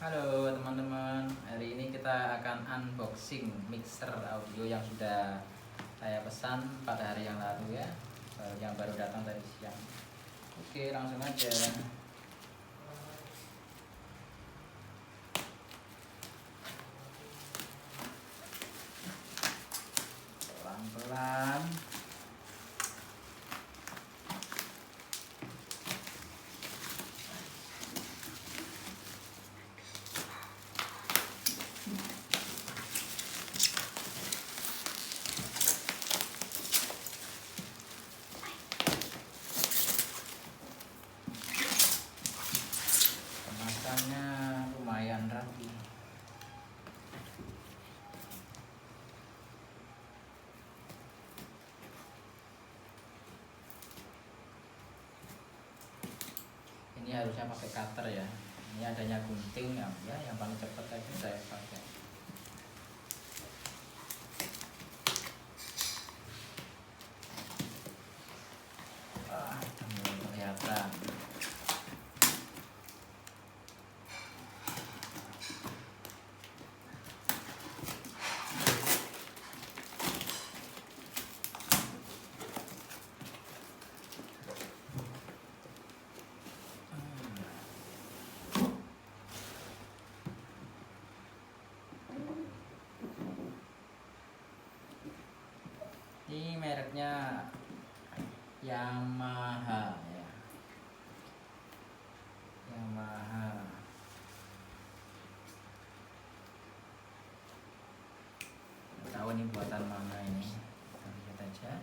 Halo teman-teman, hari ini kita akan unboxing mixer audio yang sudah saya pesan pada hari yang lalu ya, yang baru datang tadi siang. Oke, langsung aja. Pelan-pelan. Kemasannya lumayan rapi. Ini harusnya pakai cutter ya. Ini adanya gunting yang paling cepat aja saya pakai. Mulai kelihatan. Ini mereknya Yamaha ya. Yamaha. Nggak tahu ini buatan mana ini. Kita lihat aja.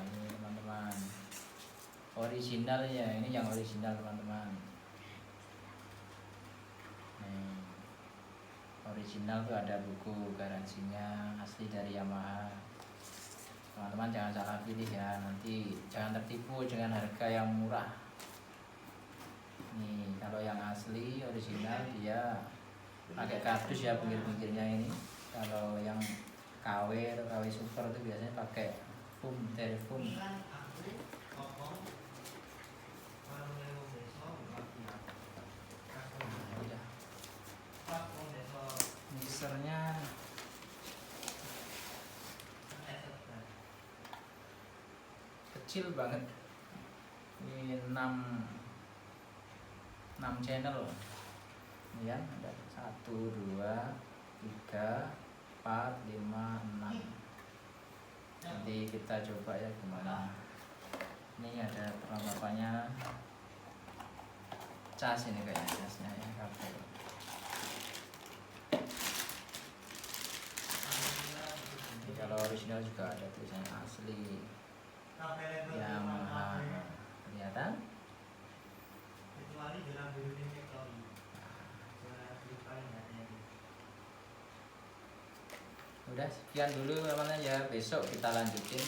Ini teman-teman, original ya, ini yang original teman-teman. Original tuh ada buku garansinya, asli dari Yamaha. Teman-teman jangan salah pilih ya, nanti jangan tertipu dengan harga yang murah. Nih kalau yang asli original dia pakai kardus ya pinggir-pinggirnya ini. Kalau yang KW atau KW super itu biasanya pakai foam, styrofoam. Mixernya kecil banget. Ini 6 channel. Ini ya, ada 1, 2, 3, 4, 5, 6. Nanti kita coba ya gimana. Ini ada perlengkapannya, cas ini kayaknya casnya ya, kabel. Ini kalau original juga ada tulisannya asli Yamaha. Kelihatan? Udah sekian dulu teman-teman ya, besok kita lanjutin.